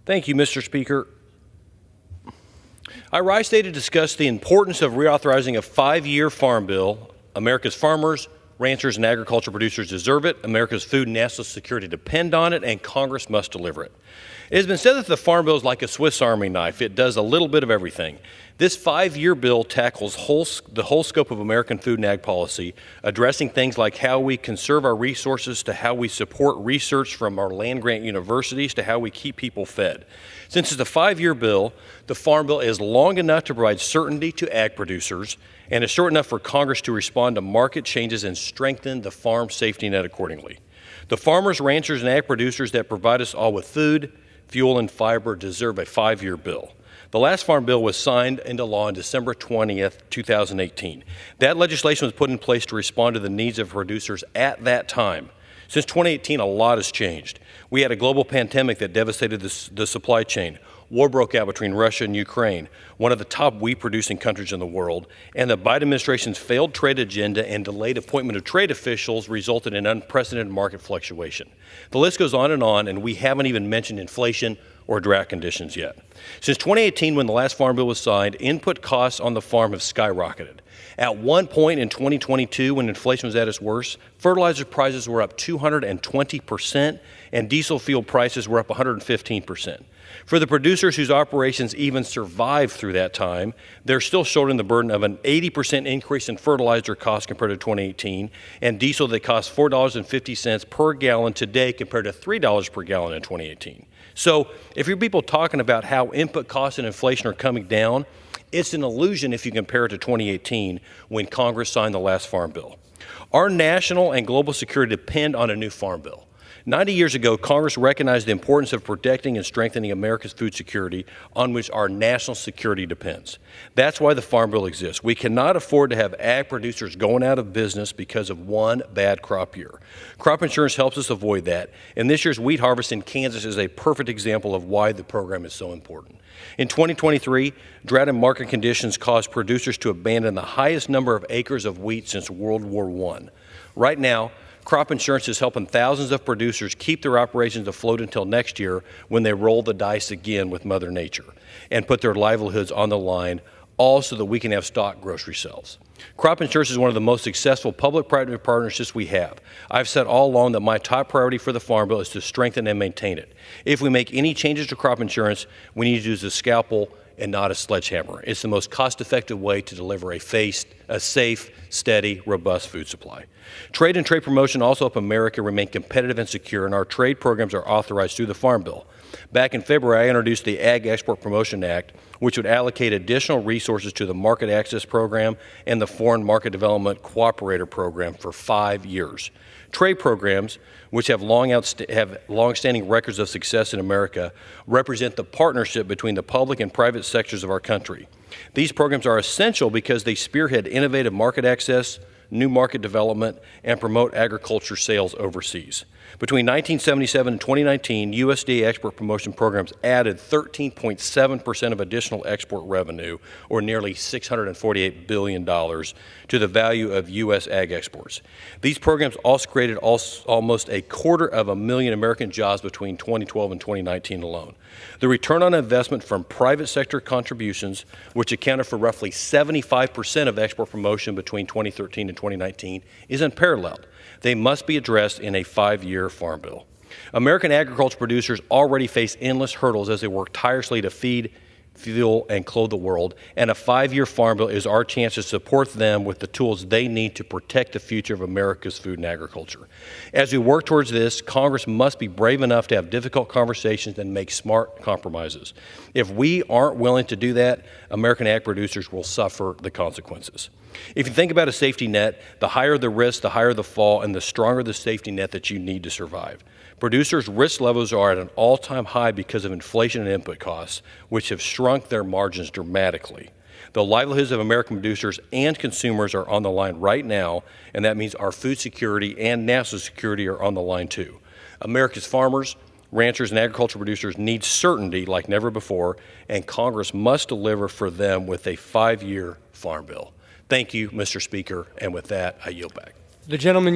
Thank you, Mr. Speaker. I rise today to discuss the importance of reauthorizing a 5-year farm bill. America's farmers, ranchers, and agriculture producers deserve it. America's food and national security depend on it, and Congress must deliver it. It has been said that the Farm Bill is like a Swiss Army knife. It does a little bit of everything. This 5-year bill tackles the whole scope of American food and ag policy, addressing things like how we conserve our resources to how we support research from our land-grant universities to how we keep people fed. Since it's a 5-year bill, the Farm Bill is long enough to provide certainty to ag producers and is short enough for Congress to respond to market changes and strengthen the farm safety net accordingly. The farmers, ranchers, and ag producers that provide us all with food, fuel, and fiber deserve a 5-year bill. The last Farm Bill was signed into law on December 20th, 2018. That legislation was put in place to respond to the needs of producers at that time. Since 2018, a lot has changed. We had a global pandemic that devastated the supply chain. War broke out between Russia and Ukraine, one of the top wheat-producing countries in the world, and the Biden administration's failed trade agenda and delayed appointment of trade officials resulted in unprecedented market fluctuation. The list goes on, and we haven't even mentioned inflation or drought conditions yet. Since 2018, when the last Farm Bill was signed, input costs on the farm have skyrocketed. At one point in 2022, when inflation was at its worst, fertilizer prices were up 220%, and diesel fuel prices were up 115%. For the producers whose operations even survived through that time, they're still shouldering the burden of an 80% increase in fertilizer costs compared to 2018, and diesel that costs $4.50 per gallon today compared to $3 per gallon in 2018. So if you're people talking about how input costs and inflation are coming down, it's an illusion if you compare it to 2018 when Congress signed the last Farm Bill. Our national and global security depend on a new Farm Bill. 90 years ago, Congress recognized the importance of protecting and strengthening America's food security, on which our national security depends. That's why the Farm Bill exists. We cannot afford to have ag producers going out of business because of one bad crop year. Crop insurance helps us avoid that, and this year's wheat harvest in Kansas is a perfect example of why the program is so important. In 2023, drought and market conditions caused producers to abandon the highest number of acres of wheat since World War I. Right now, crop insurance is helping thousands of producers keep their operations afloat until next year when they roll the dice again with Mother Nature and put their livelihoods on the line, all so that we can have stocked grocery shelves. Crop insurance is one of the most successful public-private partnerships we have. I've said all along that my top priority for the Farm Bill is to strengthen and maintain it. If we make any changes to crop insurance, we need to use a scalpel and not a sledgehammer. It's the most cost-effective way to deliver a safe, steady, robust food supply. Trade and trade promotion also help America remain competitive and secure, and our trade programs are authorized through the Farm Bill. Back in February, I introduced the Ag Export Promotion Act, which would allocate additional resources to the Market Access Program and the Foreign Market Development Cooperator Program for 5 years. Trade programs, which have long-standing records of success in America, represent the partnership between the public and private sectors of our country. These programs are essential because they spearhead innovative market access, new market development, and promote agriculture sales overseas. Between 1977 and 2019, USDA export promotion programs added 13.7% of additional export revenue, or nearly $648 billion, to the value of U.S. ag exports. These programs also created almost 250,000 American jobs between 2012 and 2019 alone. The return on investment from private sector contributions, which accounted for roughly 75% of export promotion between 2013 and 2019, is unparalleled. They must be addressed in a 5-year Farm Bill. American agriculture producers already face endless hurdles as they work tirelessly to feed, fuel, and clothe the world, and a 5-year Farm Bill is our chance to support them with the tools they need to protect the future of America's food and agriculture. As we work towards this, Congress must be brave enough to have difficult conversations and make smart compromises. If we aren't willing to do that, American ag producers will suffer the consequences. If you think about a safety net, the higher the risk, the higher the fall, and the stronger the safety net that you need to survive. Producers' risk levels are at an all-time high because of inflation and input costs, which have shrunk their margins dramatically. The livelihoods of American producers and consumers are on the line right now, and that means our food security and national security are on the line too. America's farmers, ranchers, and agricultural producers need certainty like never before, and Congress must deliver for them with a 5-year Farm Bill. Thank you, Mr. Speaker, and with that, I yield back. The gentleman